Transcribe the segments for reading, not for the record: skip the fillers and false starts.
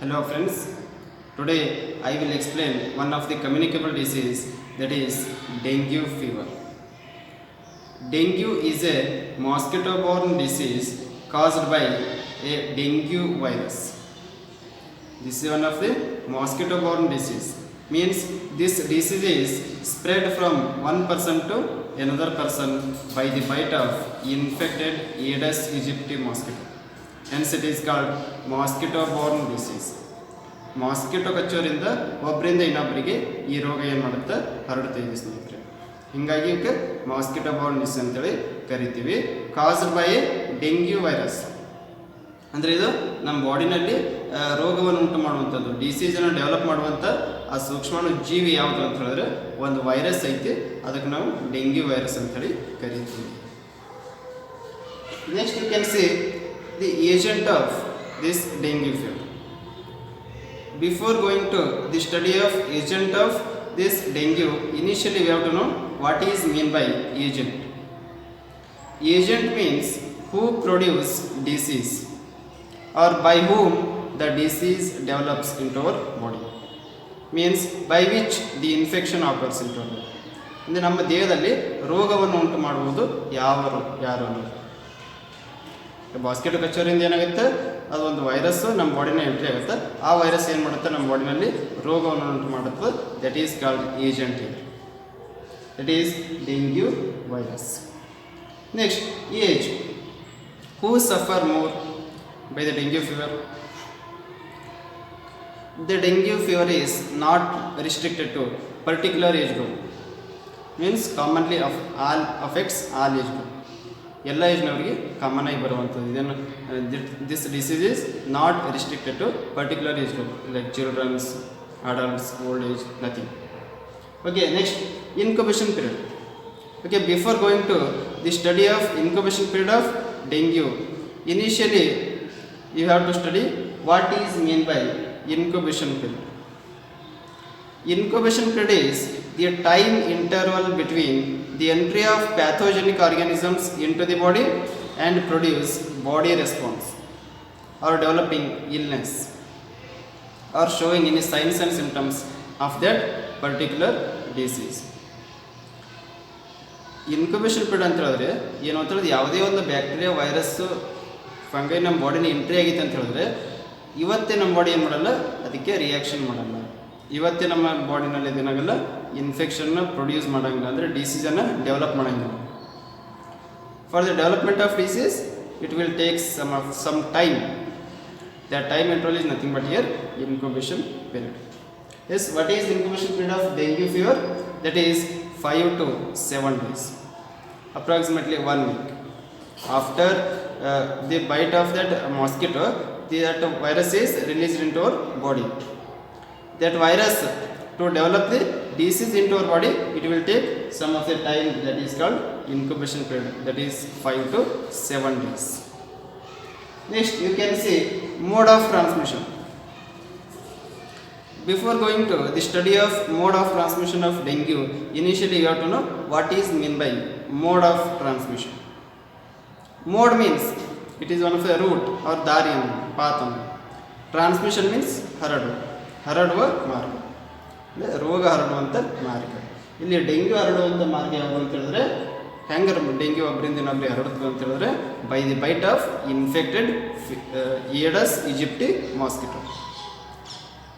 Hello friends, today I will explain one of the communicable disease, that is dengue fever. Dengue is a mosquito-borne disease caused by a dengue virus. This is one of the mosquito-borne disease. Means this disease is spread from one person to another person by the bite of infected Aedes aegypti mosquito. Hence it is called mosquito-borne disease. Mosquito ಕಚ್ಚೋರಿಂದ ಒಬ್ಬರಿಂದ ಇನ್ನೊಬ್ಬರಿಗೆ ಈ ರೋಗ ಏನು ಮಾಡುತ್ತೆ, ಹರಡುತ್ತೆ ಇದೆ ಸ್ನೇಹಿತರೆ. ಹೀಗಾಗಿ ಇದಕ್ಕೆ ಮಾಸ್ಕಿಟೋ ಬೋರ್ನ್ ಡಿಸೀಸ್ ಅಂತೇಳಿ ಕರಿತೀವಿ. ಕಾಸ್ಡ್ ಬೈ ಡೆಂಗ್ಯೂ ವೈರಸ್ ಅಂದರೆ ಇದು ನಮ್ಮ ಬಾಡಿನಲ್ಲಿ ರೋಗವನ್ನು ಉಂಟು ಮಾಡುವಂಥದ್ದು, ಡಿಸೀಸನ್ನು ಡೆವಲಪ್ ಮಾಡುವಂಥ ಆ ಸೂಕ್ಷ್ಮಾಣು ಜೀವಿ ಯಾವುದು ಅಂತ ಹೇಳಿದ್ರೆ ಒಂದು ವೈರಸ್ ಐತಿ, ಅದಕ್ಕೆ ನಾವು ಡೆಂಗ್ಯೂ ವೈರಸ್ ಅಂತೇಳಿ ಕರಿತೀವಿ. Next you can see the agent of this dengue fever. Before going to the study of agent of this dengue, initially we have to know what is mean by agent. Agent means who produce disease or by whom the disease develops into our body. Means by which the infection occurs into our body. ಅಂದರೆ ನಮ್ಮ ದೇಹದಲ್ಲಿ ರೋಗವನ್ನು ಉಂಟು ಮಾಡುವುದು ಯಾರು ಅನ್ನೋದು. Mosquito ಕಚ್ಚೋರಿಂದ ಏನಾಗುತ್ತೆ, ಅದು ಒಂದು ವೈರಸ್ಸು ನಮ್ಮ ಬಾಡಿನ ಎಂಟ್ರಿ ಆಗುತ್ತೆ. ಆ ವೈರಸ್ ಏನು ಮಾಡುತ್ತೆ, ನಮ್ಮ ಬಾಡಿನಲ್ಲಿ ರೋಗವನ್ನು ಉಂಟು ಮಾಡುತ್ತೆ. That is called agent. That is dengue virus. Next age. Who suffer more by the dengue fever? The dengue fever is not restricted to particular age group. Means commonly all affects all age group. ಎಲ್ಲ ಏಜ್ನವರಿಗೆ common ಆಗಿ ಬರುವಂಥದ್ದು. ಇದನ್ನು this disease is not restricted to particular age group like childrens, adults, old age, nothing. Okay, next incubation period. Okay, before going to the study of incubation period of dengue, initially you have to study what is mean by incubation period. Incubation period is the time interval between the entry of pathogenic organisms into the body and produce body response or developing illness or showing any signs and symptoms of that particular disease. Incubation period ಅಂತ ಹೇಳಿದ್ರೆ ಏನು ಅಂತ ಹೇಳಿದ್ರೆ, ಯಾವುದೇ ಒಂದು bacteria, virus, fungi ನಮ್ಮ ಬಾಡಿನ entry ಆಗಿತ್ತು ಅಂತ ಹೇಳಿದ್ರೆ ಇವತ್ತೇ ನಮ್ಮ ಬಾಡಿ ಏನು ಮಾಡಲ್ಲ, ಅದಕ್ಕೆ ರಿಯಾಕ್ಷನ್ ಮಾಡಲ್ಲ. ಇವತ್ತೇ ನಮ್ಮ ಬಾಡಿನಲ್ಲಿ ಏನಾಗಲ್ಲ, ಇನ್ಫೆಕ್ಷನ್ನ ಪ್ರೊಡ್ಯೂಸ್ ಮಾಡೋಂಗಿಲ್ಲ, ಅಂದರೆ ಡಿಸೀಸನ್ನು ಡೆವಲಪ್ ಮಾಡೋಂಗಿಲ್ಲ. For the development of disease it will take some time. That time interval is nothing but here incubation period. Yes, what is incubation period of dengue fever? That is 5 to 7 days, approximately 1 week. After the bite of that mosquito, that virus is released into our body. That virus to develop the disease into our body, it will take some of the time, that is called incubation period, that is 5 to 7 days. Next you can see mode of transmission. Before going to the study of mode of transmission of dengue, initially you have to know what is mean by mode of transmission. Mode means it is one of the route or dari, path. Transmission means ಹರಡುವ ಮಾರ್ಗ, ಅಂದರೆ ರೋಗ ಹರಡುವಂಥ ಮಾರ್ಗ. ಇಲ್ಲಿ dengue ಹರಡುವಂಥ ಮಾರ್ಗ ಯಾವುದು ಅಂತ ಹೇಳಿದ್ರೆ, ಹೆಂಗೆ ಡೆಂಗ್ಯೂ ಒಬ್ಬರಿಂದ ಇನ್ನೊಬ್ಬರಿಗೆ ಹರಡುತ್ತದೆ ಅಂತ ಹೇಳಿದ್ರೆ by the bite of infected Aedes aegypti mosquito.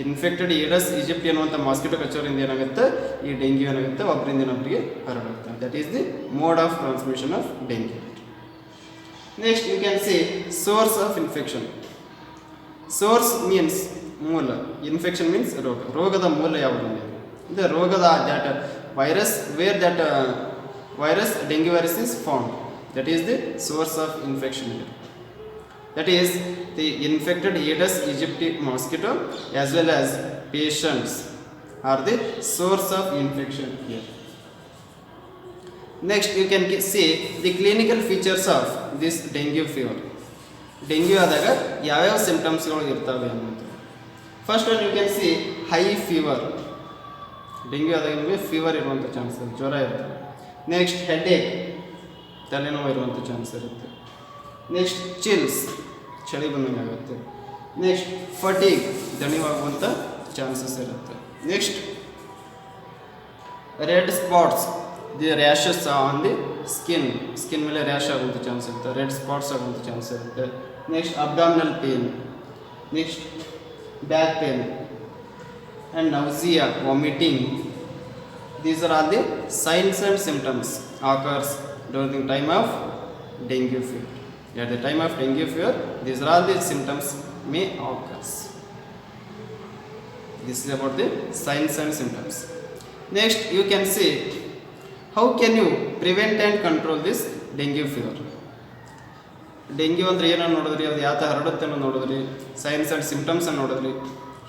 Infected Aedes aegypti ಅನ್ನುವಂಥ ಮಾಸ್ಕಿಟೋ ಕಚ್ಚೋರಿಂದ ಏನಾಗುತ್ತೆ, ಈ ಡೆಂಗ್ಯೂ ಏನಾಗುತ್ತೆ, ಒಬ್ಬರಿಂದ ಇನ್ನೊಬ್ಬರಿಗೆ ಹರಡುತ್ತೆ. That is the mode of transmission of dengue. Next you can see source of infection. Source means ಮೂಲ, ಇನ್ಫೆಕ್ಷನ್ ಮೀನ್ಸ್ ರೋಗ. ರೋಗದ ಮೂಲ ಯಾವುದು ಅಂದರೆ ರೋಗದ that virus, where that virus, dengue virus is found, that is the source of infection. That is the infected Aedes aegypti mosquito as well as patients are the source of infection here. Next you can see the clinical features of this dengue fever. Dengue ಆದಾಗ ಯಾವ್ಯಾವ ಸಿಂಪ್ಟಮ್ಸ್ಗಳು ಇರ್ತವೆ ಅನ್ನೋದು. First one you can see high fever. Dengue ಆದಾಗ ನಿಮಗೆ fever ಇರುವಂಥ chance ಇರುತ್ತೆ, ಜ್ವರ ಇರುತ್ತೆ. ನೆಕ್ಸ್ಟ್ ಹೆಡ್ಏಕ್, ತಲೆನೋವು ಇರುವಂಥ ಚಾನ್ಸ್ ಇರುತ್ತೆ. ನೆಕ್ಸ್ಟ್ ಚಿಲ್ಸ್, ಚಳಿ ಬಂದಂಗೆ ಆಗುತ್ತೆ. ನೆಕ್ಸ್ಟ್ ಫಟೀಗ್, ದಣಿವಾಗುವಂಥ ಚಾನ್ಸಸ್ ಇರುತ್ತೆ. Next red spots, the rashes on the skin ಮೇಲೆ ರ್ಯಾಶ್ ಆಗುವಂಥ ಚಾನ್ಸ್ ಇರುತ್ತೆ, ರೆಡ್ ಸ್ಪಾಟ್ಸ್ ಆಗುವಂಥ ಚಾನ್ಸ್ ಇರುತ್ತೆ. Next abdominal pain, next back pain and nausea, vomiting. These are all the signs and symptoms occurs during the time of dengue fever. At the time of dengue fever, these are all the symptoms may occurs. This is about the signs and symptoms. Next, you can see how can you prevent and control this dengue fever. Dengue ಅಂದರೆ ಏನನ್ನು ನೋಡಿದ್ರಿ, ಅದು ಯಾವ ಥರ ಹರಡುತ್ತೆ ಅನ್ನೋ ನೋಡಿದ್ರಿ, science and symptoms ಅನ್ನು ನೋಡಿದ್ರಿ.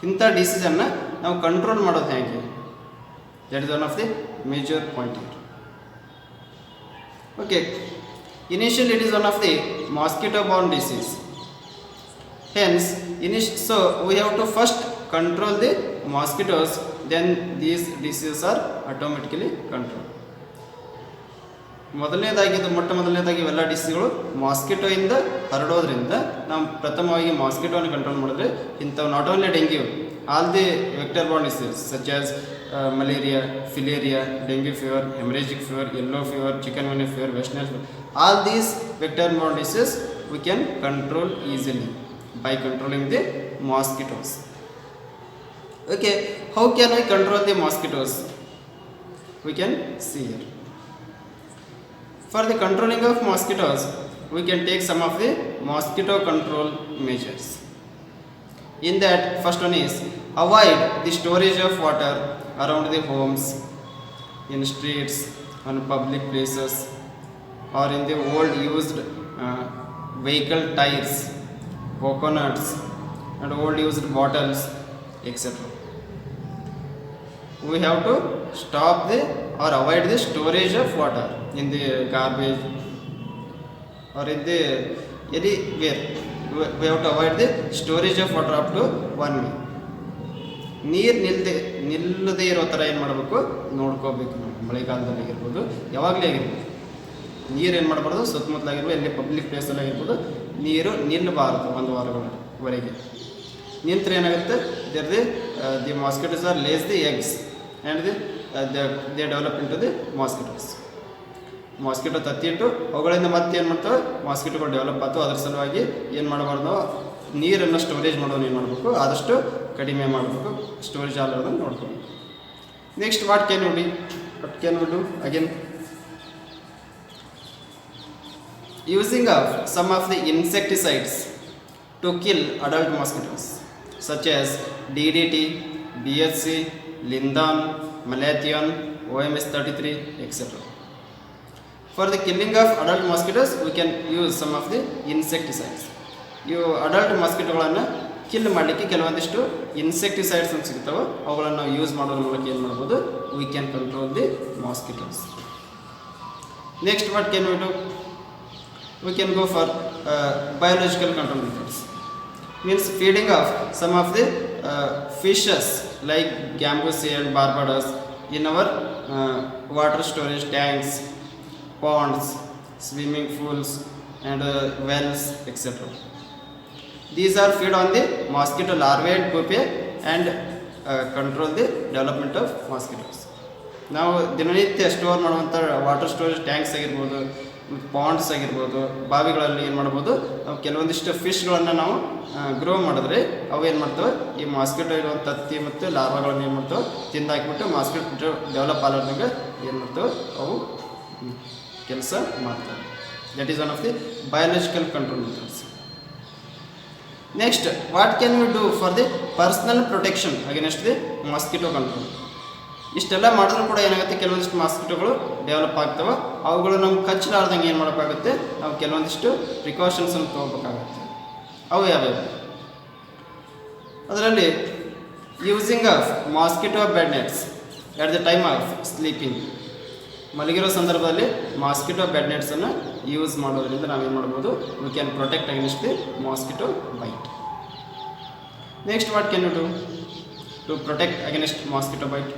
ಇಂಥ ಡಿಸೀಸನ್ನು ನಾವು ಕಂಟ್ರೋಲ್ ಮಾಡೋದು ಹೇಗೆ? That is one of the major point here. Okay, initially it is one of the mosquito-borne disease. Hence, so we have to first control the mosquitoes, then these diseases are automatically controlled. ಮೊದಲನೇದಾಗಿ ಇವೆಲ್ಲ ಡಿಸೀಸ್ಗಳು ಮಾಸ್ಕಿಟೋಯಿಂದ ಹರಡೋದ್ರಿಂದ ನಾವು ಪ್ರಥಮವಾಗಿ ಮಾಸ್ಕಿಟೋನ control ಮಾಡಿದ್ರೆ ಇಂಥವು not only dengue, all the vector Born disease such as malaria, filaria, dengue fever, hemorrhagic fever, yellow fever, chikungunya fever, West Nile fever, all these vector-borne diseases we can control easily by controlling the mosquitoes. Okay, how can we control the mosquitoes? We can see here. For the controlling of mosquitoes, we can take some of the mosquito control measures. In that, first one is avoid the storage of water around the homes, in streets, on public places, or in the old used vehicle tires, coconuts, and old used bottles, etc. We have to stop the or avoid the storage of water in the garbage or in the anywhere. We have to avoid the storage of water up to 1 week. ನೀರು ನಿಲ್ಲದೆ ಇರೋ ಥರ ಏನು ಮಾಡಬೇಕು ನೋಡ್ಕೋಬೇಕು. ನಾವು ಮಳೆಗಾಲದಲ್ಲಿ ಆಗಿರ್ಬೋದು, ಯಾವಾಗಲೇ ಆಗಿರ್ಬೋದು, ನೀರು ಏನು ಮಾಡಬಾರ್ದು, ಸುತ್ತಮುತ್ತಲಾಗಿರ್ಬೋದು, ಎಲ್ಲಿ ಪಬ್ಲಿಕ್ ಪ್ಲೇಸಲ್ಲಿ ಆಗಿರ್ಬೋದು, ನೀರು ನಿಲ್ಲಬಾರದು 1 ವಾರಗಳವರೆಗೆ. ನಿಂತರೆ ಏನಾಗುತ್ತೆ, the mosquitoes are lays the eggs and they develop into the mosquitoes. Mosquito ತತ್ತಿಟ್ಟು ಅವುಗಳಿಂದ ಮತ್ತೆ ಏನು ಮಾಡ್ತವೆ, ಮಾಸ್ಕಿಟೋಗಳು ಡೆವಲಪ್ ಆಗ್ತವೆ. ಅದ್ರ ಸಲುವಾಗಿ ಏನು ಮಾಡಬಾರ್ದು, ನೀರನ್ನು ಸ್ಟೋರೇಜ್ ಮಾಡೋದು ಏನು ಮಾಡಬೇಕು, ಆದಷ್ಟು ಕಡಿಮೆ ಮಾಡಬೇಕು, ಸ್ಟೋರೇಜ್ ಆಗಲಾರ್ದನ್ನು ನೋಡ್ಕೋಬೇಕು. Next what can we do again using of some of the insecticides to kill adult mosquitoes such as DDT, BHC, lindane, malathion, OMS 33, etc. For the killing of adult mosquitoes, we can use some of the insecticides. ಇವು adult ಮಾಸ್ಕಿಟೋಗಳನ್ನು kill ಮಾಡಲಿಕ್ಕೆ ಕೆಲವೊಂದಿಷ್ಟು insecticides ಅಂತ ಸಿಗ್ತಾವೆ, ಅವುಗಳನ್ನು ನಾವು use ಮಾಡೋದ್ರ ಮೂಲಕ ಏನು ಮಾಡ್ಬೋದು, we can control the mosquitoes. Next what can we do, we can go for biological control methods. Means feeding of some of the fishes like gambusia and Barbados in our water storage tanks, ponds, swimming pools and wells, etc. These are fed on the mosquito larvae and pupae and control the development of mosquitoes. ನಾವು ದಿನನಿತ್ಯ store ಮಾಡುವಂಥ water storage thanks ಆಗಿರ್ಬೋದು, Pond's ಆಗಿರ್ಬೋದು, ಬಾವಿಗಳಲ್ಲಿ ಏನು ಮಾಡ್ಬೋದು, ನಾವು ಕೆಲವೊಂದಿಷ್ಟು ಫಿಶ್ಗಳನ್ನು ನಾವು ಗ್ರೋ ಮಾಡಿದ್ರೆ ಅವು ಏನು ಮಾಡ್ತವೆ, ಈ ಮಾಸ್ಕಿಟೋ ಇರುವಂಥ ತತ್ತಿ ಮತ್ತು ಲಾರ್ವಾಗಳನ್ನು ಏನು ಮಾಡ್ತವೆ, ತಿಂದಾಕಿಬಿಟ್ಟು ಮಾಸ್ಕಿಟೋ ಡೆವಲಪ್ ಆಗಲಾರ್ದಂಗೆ ಏನು ಮಾಡ್ತವೆ, ಅವು ಕೆಲಸ ಮಾಡ್ತಾರೆ. That is one of the biological control methods. Next what can we do for the personal protection against the mosquito control. ಇಷ್ಟೆಲ್ಲ ಮಾಡಿದ್ರೂ ಕೂಡ ಏನಾಗುತ್ತೆ, ಕೆಲವೊಂದಿಷ್ಟು ಮಾಸ್ಕಿಟೋಗಳು ಡೆವಲಪ್ ಆಗ್ತವೆ. ಅವುಗಳು ನಮ್ಗೆ ಕಚ್ಚಲಾರ್ದಂಗೆ ಏನು ಮಾಡೋಕ್ಕಾಗುತ್ತೆ, ನಾವು ಕೆಲವೊಂದಿಷ್ಟು ಪ್ರಿಕಾಷನ್ಸನ್ನು ತೊಗೋಬೇಕಾಗುತ್ತೆ. ಅವು ಯಾವ್ಯಾವ? ಅದರಲ್ಲಿ using of mosquito bed nets at the time of sleeping. ಮಲಗಿರೋ ಸಂದರ್ಭದಲ್ಲಿ ಮಾಸ್ಕಿಟೋ ಬೆಡ್ ನೆಟ್ಸನ್ನು ಯೂಸ್ ಮಾಡೋದ್ರಿಂದ ನಾವೇನು ಮಾಡ್ಬೋದು, we can protect against the mosquito bite. Next what can you do to protect against mosquito bite?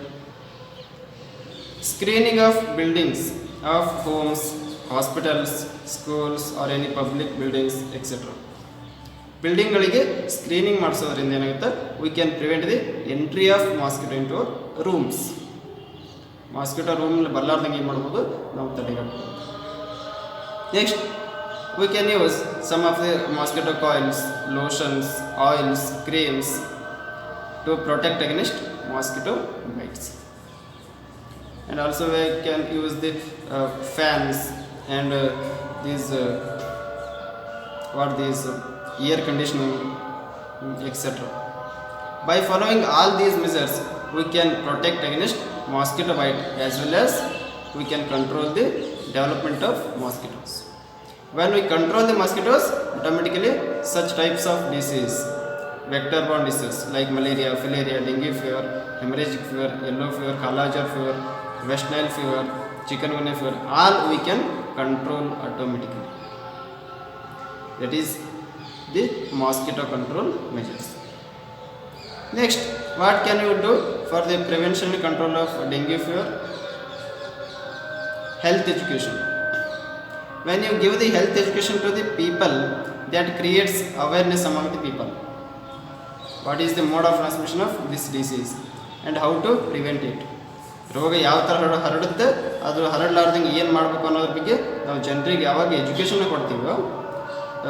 Screening of buildings of homes, hospitals, schools or any public buildings, etc. ಬಿಲ್ಡಿಂಗ್ಗಳಿಗೆ screening ಮಾಡಿಸೋದ್ರಿಂದ ಏನಾಗುತ್ತೆ, we can prevent the entry of mosquito into rooms. Mosquito ರೂಮಲ್ಲಿ ಬರಲಾರ್ದಂಗೆ ಏನು ಮಾಡ್ಬೋದು, ನಾವು ತಡೆಗಟ್ಟಬಹುದು. Next, we can use some of the mosquito coils, lotions, oils, creams to protect against mosquito bites. And also we can use the fans and these air conditioning, etc. By following all these measures, we can protect against mosquito bite as well as we can control the development of mosquitoes. When we control the mosquitoes, automatically such types of disease, vector-borne disease like malaria, filaria, dengue fever, hemorrhagic fever, yellow fever, kala-azar fever, West Nile fever, chikungunya fever, all we can control automatically. That is the mosquito control measures. Next, what can you do for the prevention and control of dengue fever? Health education. When you give the health education to the people, that creates awareness among the people. What is the mode of transmission of this disease and how to prevent it? ರೋಗ ಯಾವ ಥರ ಹರಡುತ್ತೆ, ಅದು ಹರಡಲಾರ್ದಂಗೆ ಏನು ಮಾಡಬೇಕು ಅನ್ನೋದ್ರ ಬಗ್ಗೆ ನಾವು ಜನರಿಗೆ ಯಾವಾಗ ಎಜುಕೇಷನ್ ಕೊಡ್ತೀವೋ,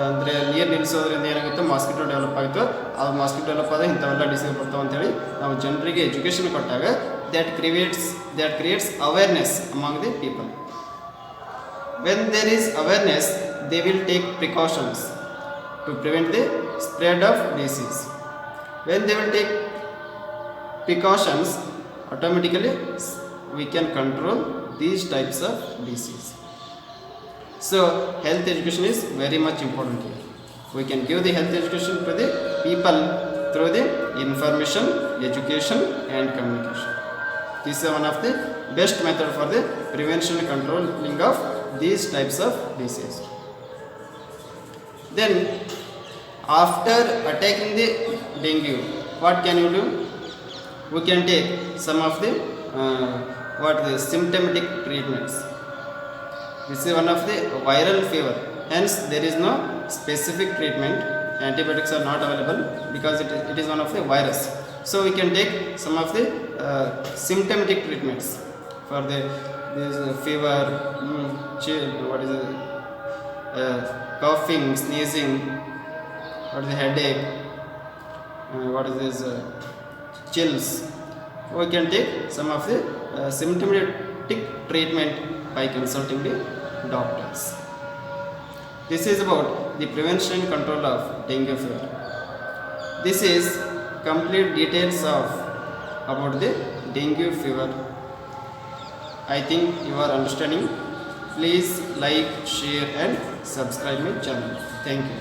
ಅಂದರೆ ನೀರು ನಿಲ್ಲಿಸೋದ್ರಿಂದ ಏನಾಗುತ್ತೆ, ಮಾಸ್ಕಿಟೋ ಡೆವಲಪ್ ಆಯಿತು, ಆ ಮಾಸ್ಕಿಟೋ ಡೆವಲಪ್ ಆದಾಗ ಇಂಥವೆಲ್ಲ ಡಿಸೀಸ್ ಬರ್ತಾವೆ ಅಂತೇಳಿ ನಾವು ಜನರಿಗೆ ಎಜುಕೇಷನ್ ಕೊಟ್ಟಾಗ that creates awareness among the people. When there is awareness, they will take precautions to prevent the spread of disease. When they will take precautions, automatically we can control these types of disease. So health education is very much important here. We can give the health education to the people through the information, education and communication. This is one of the best method for the prevention and controlling of these types of disease. Then after attacking the dengue, what can you do? We can take some of the symptomatic treatments. This is one of the viral fever, hence there is no specific treatment. Antibiotics are not available because it is one of the virus. So we can take some of the symptomatic treatments for this fever, coughing, sneezing, headache, chills. We can take some of the symptomatic treatment by consulting the doctors. This is about the prevention and control of dengue fever. This is complete details about the dengue fever. I think you are understanding. Please like, share and subscribe my channel. Thank you.